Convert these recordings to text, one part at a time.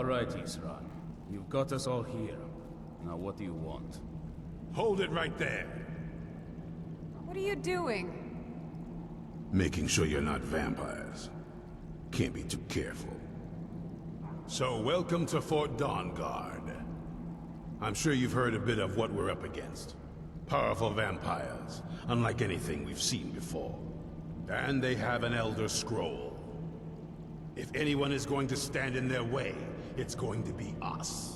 Alright, Isran. You've got us all here. Now what do you want? Hold it right there. What are you doing? Making sure you're not vampires. Can't be too careful. So welcome to Fort Dawnguard. I'm sure you've heard a bit of what we're up against. Powerful vampires, unlike anything we've seen before. And they have an Elder Scroll. If anyone is going to stand in their way, it's going to be us.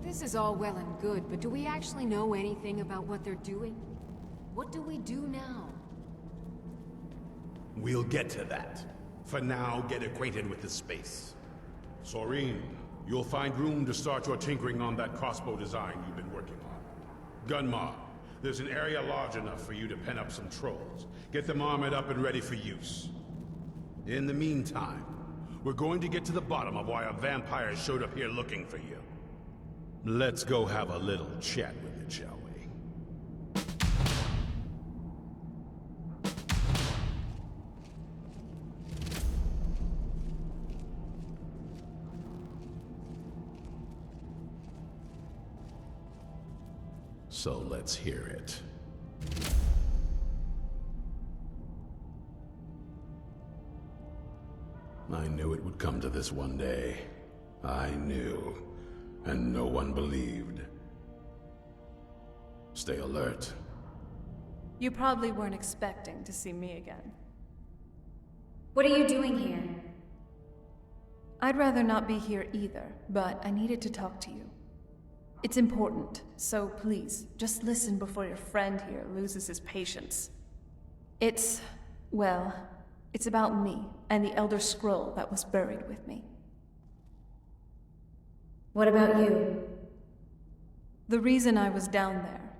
This is all well and good, but do we actually know anything about what they're doing? What do we do now? We'll get to that. For now, get acquainted with the space. Soreen, you'll find room to start your tinkering on that crossbow design you've been working on. Gunmar, there's an area large enough for you to pen up some trolls. Get them armored up and ready for use. In the meantime, we're going to get to the bottom of why a vampire showed up here looking for you. Let's go have a little chat with it, shall we? So let's hear it. I knew it would come to this one day. I knew. And no one believed. Stay alert. You probably weren't expecting to see me again. What are you doing here? I'd rather not be here either, but I needed to talk to you. It's important, so please, just listen before your friend here loses his patience. It's about me and the Elder Scroll that was buried with me. What about you? The reason I was down there,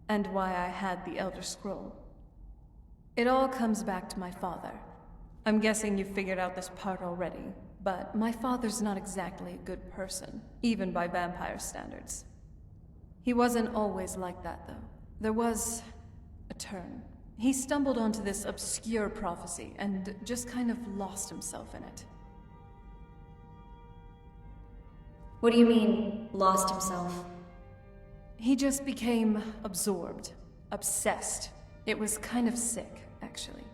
and why I had the Elder Scroll. It all comes back to my father. I'm guessing you figured out this part already, but my father's not exactly a good person, even by vampire standards. He wasn't always like that, though. There was a turn. He stumbled onto this obscure prophecy and just kind of lost himself in it. What do you mean, lost himself? He just became absorbed, obsessed. It was kind of sick, actually.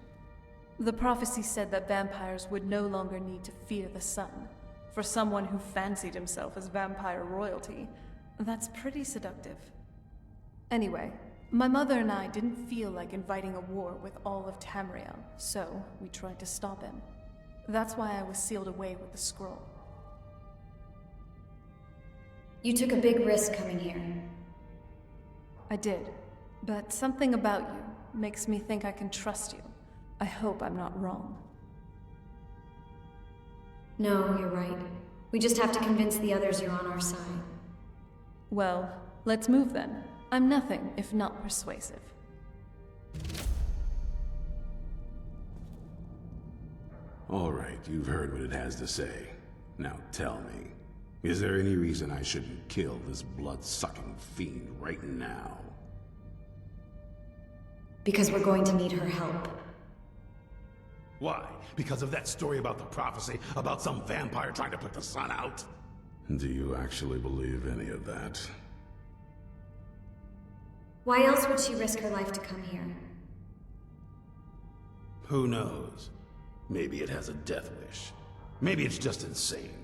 The prophecy said that vampires would no longer need to fear the sun. For someone who fancied himself as vampire royalty, that's pretty seductive. Anyway, my mother and I didn't feel like inviting a war with all of Tamriel, so we tried to stop him. That's why I was sealed away with the scroll. You took a big risk coming here. I did, but something about you makes me think I can trust you. I hope I'm not wrong. No, you're right. We just have to convince the others you're on our side. Well, let's move then. I'm nothing if not persuasive. All right, you've heard what it has to say. Now tell me, is there any reason I shouldn't kill this blood-sucking fiend right now? Because we're going to need her help. Why? Because of that story about the prophecy, about some vampire trying to put the sun out? Do you actually believe any of that? Why else would she risk her life to come here? Who knows? Maybe it has a death wish. Maybe it's just insane.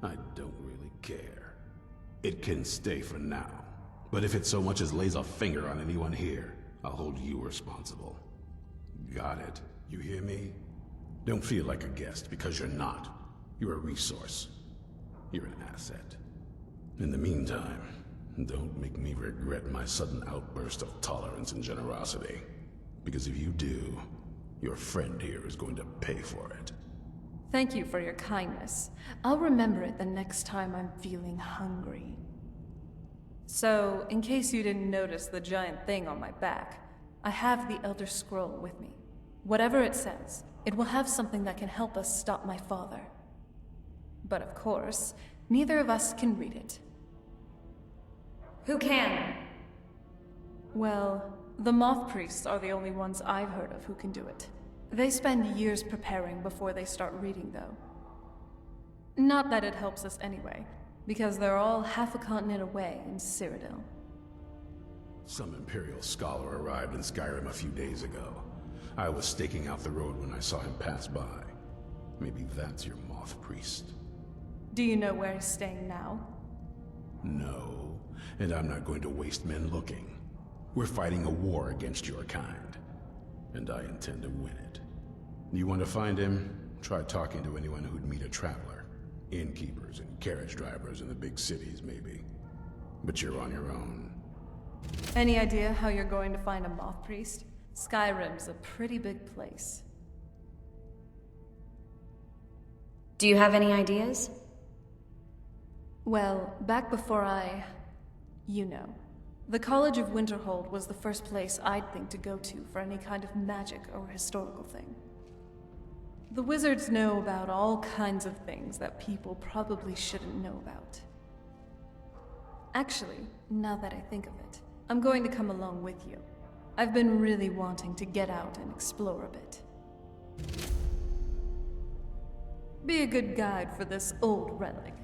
I don't really care. It can stay for now. But if it so much as lays a finger on anyone here, I'll hold you responsible. Got it? You hear me? Don't feel like a guest, because you're not. You're a resource. You're an asset. In the meantime, don't make me regret my sudden outburst of tolerance and generosity. Because if you do, your friend here is going to pay for it. Thank you for your kindness. I'll remember it the next time I'm feeling hungry. So, in case you didn't notice the giant thing on my back, I have the Elder Scroll with me. Whatever it says, it will have something that can help us stop my father. But of course, neither of us can read it. Who can? Well, the Moth Priests are the only ones I've heard of who can do it. They spend years preparing before they start reading, though. Not that it helps us anyway, because they're all half a continent away in Cyrodiil. Some Imperial scholar arrived in Skyrim a few days ago. I was staking out the road when I saw him pass by. Maybe that's your Moth Priest. Do you know where he's staying now? No, and I'm not going to waste men looking. We're fighting a war against your kind, and I intend to win it. You want to find him? Try talking to anyone who'd meet a traveler. Innkeepers and carriage drivers in the big cities, maybe. But you're on your own. Any idea how you're going to find a Moth Priest? Skyrim's a pretty big place. Do you have any ideas? Well, back before you know. The College of Winterhold was the first place I'd think to go to for any kind of magic or historical thing. The wizards know about all kinds of things that people probably shouldn't know about. Actually, now that I think of it, I'm going to come along with you. I've been really wanting to get out and explore a bit. Be a good guide for this old relic.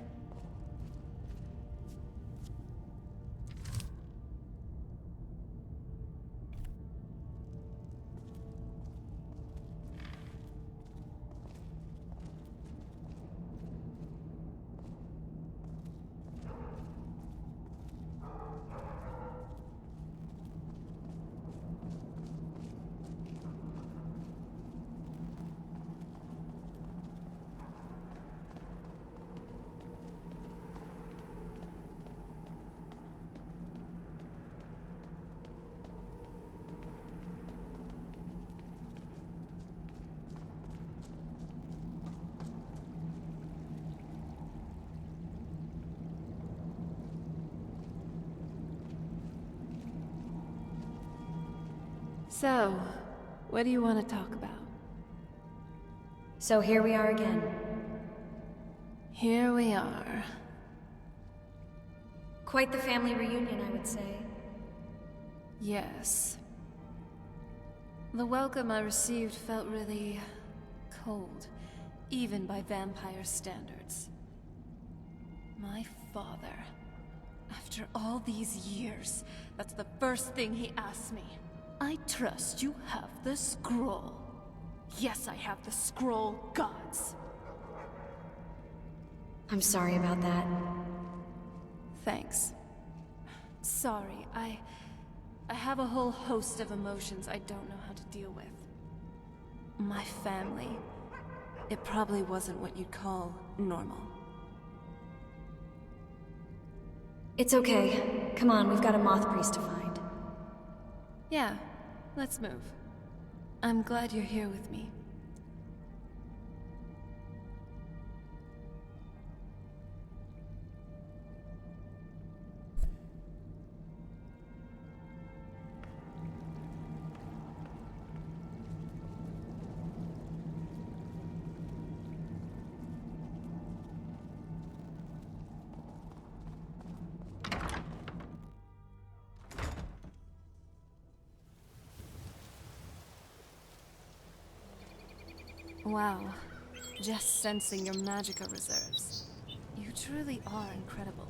So, what do you want to talk about? So here we are again. Here we are. Quite the family reunion, I would say. Yes. The welcome I received felt really cold, even by vampire standards. My father, after all these years, that's the first thing he asked me. I trust you have the scroll. Yes, I have the scroll, gods. I'm sorry about that. Thanks. Sorry, I have a whole host of emotions I don't know how to deal with. My family, it probably wasn't what you'd call normal. It's okay. Come on, we've got a Moth Priest to find. Yeah, let's move. I'm glad you're here with me. Wow, just sensing your magicka reserves. You truly are incredible.